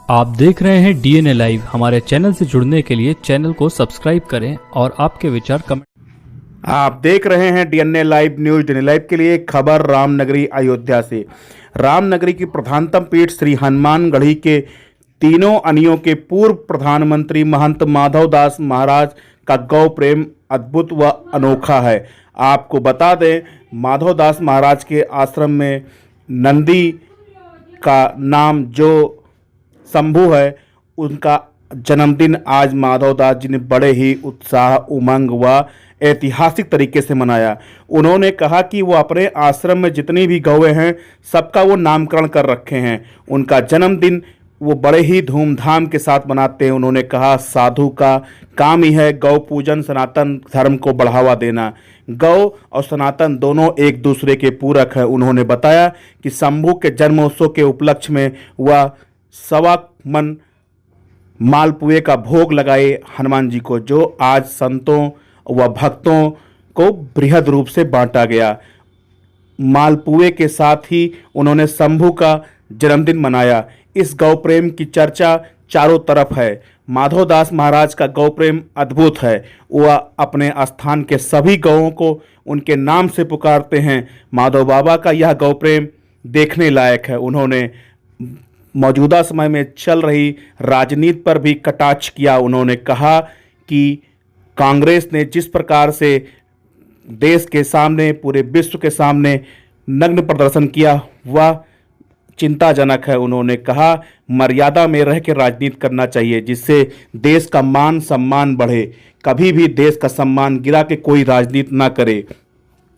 आप देख रहे हैं डीएनए लाइव। हमारे चैनल से जुड़ने के लिए चैनल को सब्सक्राइब करें और आपके विचार कमेंट। आप देख रहे हैं DNA live news. DNA live के लिए खबर रामनगरी अयोध्या से। रामनगरी की प्रधानतम पीठ श्री हनुमानगढ़ी के तीनों अनियों के पूर्व प्रधानमंत्री महंत माधव दास महाराज का गौ प्रेम अद्भुत व अनोखा है। आपको बता दें, माधव दास महाराज के आश्रम में नंदी का नाम जो शंभू है, उनका जन्मदिन आज माधव दास जी ने बड़े ही उत्साह, उमंग व ऐतिहासिक तरीके से मनाया। उन्होंने कहा कि वो अपने आश्रम में जितनी भी गौएं हैं सबका वो नामकरण कर रखे हैं। उनका जन्मदिन वो बड़े ही धूमधाम के साथ मनाते हैं। उन्होंने कहा, साधु का काम ही है गौ पूजन, सनातन धर्म को बढ़ावा देना। गौ और सनातन दोनों एक दूसरे के पूरक हैं। उन्होंने बताया कि शंभू के जन्मोत्सव के उपलक्ष्य में वह 1.25 मन मालपुए का भोग लगाए हनुमान जी को, जो आज संतों व भक्तों को बृहद रूप से बांटा गया। मालपुए के साथ ही उन्होंने शंभू का जन्मदिन मनाया। इस गौ प्रेम की चर्चा चारों तरफ है। माधव दास महाराज का गौ प्रेम अद्भुत है। वह अपने स्थान के सभी गौओं को उनके नाम से पुकारते हैं। माधव बाबा का यह गौ प्रेम देखने लायक है। उन्होंने मौजूदा समय में चल रही राजनीति पर भी कटाक्ष किया। उन्होंने कहा कि कांग्रेस ने जिस प्रकार से देश के सामने, पूरे विश्व के सामने नग्न प्रदर्शन किया, वह चिंताजनक है। उन्होंने कहा, मर्यादा में रह के राजनीति करना चाहिए, जिससे देश का मान सम्मान बढ़े। कभी भी देश का सम्मान गिरा के कोई राजनीति ना करे।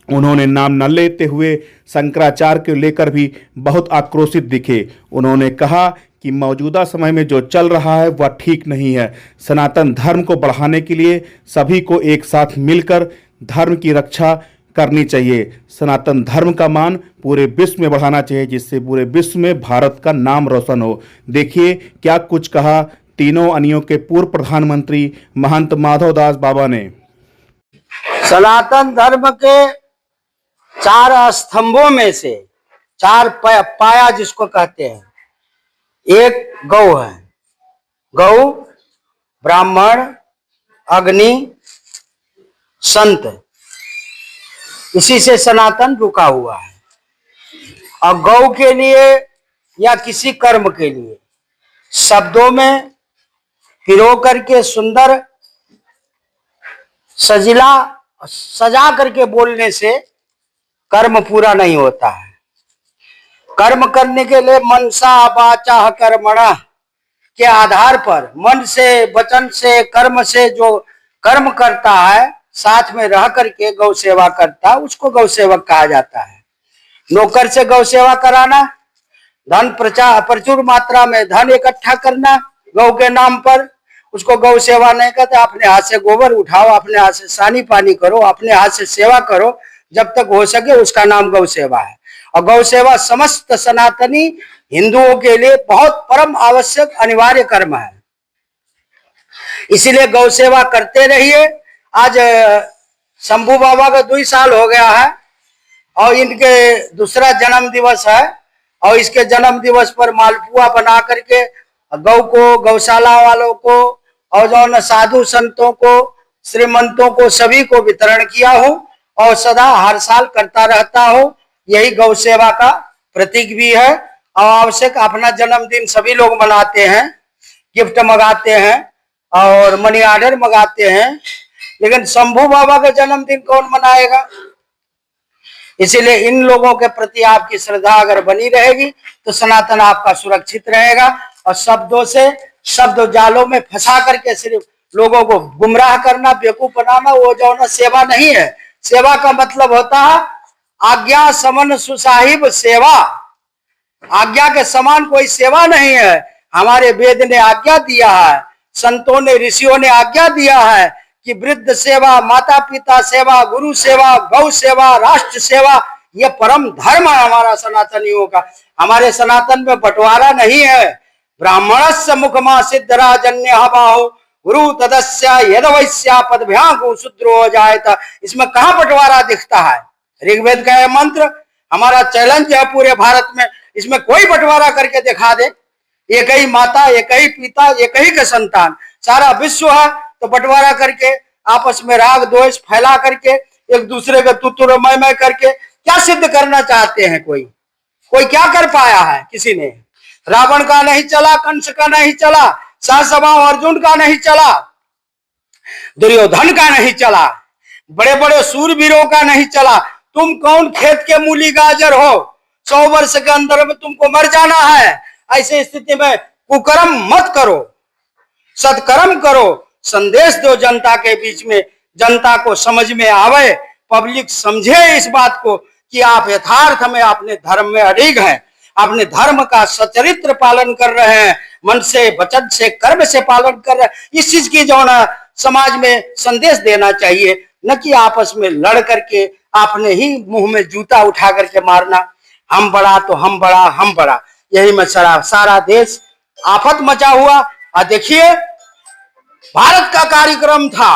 उन्होंने नाम न लेते हुए शंकराचार्य को लेकर भी बहुत आक्रोशित दिखे। उन्होंने कहा कि मौजूदा समय में जो चल रहा है वह ठीक नहीं है। सनातन धर्म को बढ़ाने के लिए सभी को एक साथ मिलकर धर्म की रक्षा करनी चाहिए। सनातन धर्म का मान पूरे विश्व में बढ़ाना चाहिए, जिससे पूरे विश्व में भारत का नाम रोशन हो। देखिए क्या कुछ कहा तीनों अनियों के पूर्व प्रधानमंत्री महंत माधव दास बाबा ने। सनातन धर्म के 4 स्तंभों में से 4 पाया जिसको कहते हैं, एक गौ है। गौ, ब्राह्मण, अग्नि, संत, इसी से सनातन रुका हुआ है। और गौ के लिए या किसी कर्म के लिए शब्दों में पिरो करके सुंदर सजा करके बोलने से कर्म पूरा नहीं होता है। कर्म करने के लिए मनसा वाचा कर्मणा के आधार पर मन से, वचन से, कर्म से जो कर्म करता है, साथ में रह करके गौ सेवा करता है, उसको गौ सेवक कहा जाता है। नौकर से गौ सेवा कराना, धन प्रचुर मात्रा में धन इकट्ठा करना गौ के नाम पर, उसको गौ सेवा नहीं कहते। अपने हाथ से गोबर उठाओ, अपने हाथ से सानी पानी करो, अपने हाथ से सेवा करो, जब तक हो सके, उसका नाम गौ सेवा है। और गौ सेवा समस्त सनातनी हिंदुओं के लिए बहुत परम आवश्यक अनिवार्य कर्म है। इसीलिए गौ सेवा करते रहिए। आज शंभू बाबा का 2 साल हो गया है और इनके दूसरा जन्म दिवस है। और इसके जन्म दिवस पर मालपुआ बना करके गौ को, गौशाला वालों को और जो साधु संतों को, श्रीमंतों को, सभी को वितरण किया हूँ और सदा हर साल करता रहता हूँ। यही गौ सेवा का प्रतीक भी है। और आवश्यक अपना जन्मदिन सभी लोग मनाते हैं, गिफ्ट मंगाते हैं और मनी ऑर्डर मंगाते हैं, लेकिन शंभू बाबा का जन्मदिन कौन मनाएगा? इसीलिए इन लोगों के प्रति आपकी श्रद्धा अगर बनी रहेगी तो सनातन आपका सुरक्षित रहेगा। और शब्दों से, शब्द जालों में फंसा करके सिर्फ लोगों को गुमराह करना, बेवकूफ बनाना, वो जो ना सेवा नहीं है। सेवा का मतलब होता है आज्ञा समन सुसाहिब सेवा। आज्ञा के समान कोई सेवा नहीं है। हमारे वेद ने आज्ञा दिया है, संतों ने, ऋषियों ने आज्ञा दिया है कि वृद्ध सेवा, माता पिता सेवा, गुरु सेवा, गौ सेवा, राष्ट्र सेवा, ये परम धर्म है हमारा सनातनियों का। हमारे सनातन में बंटवारा नहीं है। ब्राह्मणस्य मुखमा सिद्धराजन्य बाहु गुरु तदस्य यदवैश्या पदभ्यागु शूद्रो जायत। इसमें कहाँ बंटवारा दिखता है? ऋग्वेद का यह मंत्र हमारा चैलेंज है पूरे भारत में। इसमें कोई बंटवारा करके दिखा दे। एक ही माता, एक ही पिता, एक ही के संतान, सारा विश्व है। तो बंटवारा करके आपस में राग द्वेष फैला करके एक दूसरे का तुतुर मैं करके क्या सिद्ध करना चाहते हैं? कोई क्या कर पाया है? किसी ने। रावण का नहीं चला, कंस का नहीं चला, सहसभा अर्जुन का नहीं चला, दुर्योधन का नहीं चला, बड़े बड़े सूरवीरों का नहीं चला। तुम कौन खेत के मूली गाजर हो? 100 वर्ष के अंदर में तुमको मर जाना है। ऐसे स्थिति में कुकर्म मत करो, सत्कर्म करो, संदेश दो जनता के बीच में, जनता को समझ में आवे, पब्लिक समझे इस बात को कि आप यथार्थ में अपने धर्म में अडिग हैं, अपने धर्म का सचरित्र पालन कर रहे हैं, मन से, वचन से, कर्म से पालन कर रहे हैं। इस चीज की जो ना समाज में संदेश देना चाहिए, न कि आपस में लड़ करके आपने ही मुंह में जूता उठा करके मारना, हम बड़ा तो हम बड़ा, हम बड़ा। यही में सारा देश आफत मचा हुआ। और देखिए, भारत का कार्यक्रम था,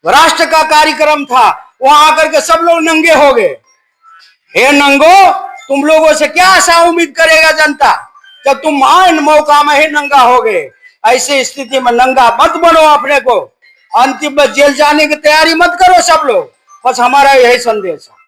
राष्ट्र का कार्यक्रम था, वहां आकर के सब लोग नंगे हो गए। हे नंगो, तुम लोगों से क्या आशा उम्मीद करेगा जनता, जब तुम आन मौका में ही नंगा हो गए। ऐसे स्थिति में नंगा मत बनो अपने को, अंतिम में जेल जाने की तैयारी मत करो सब लोग। बस हमारा यही संदेश है।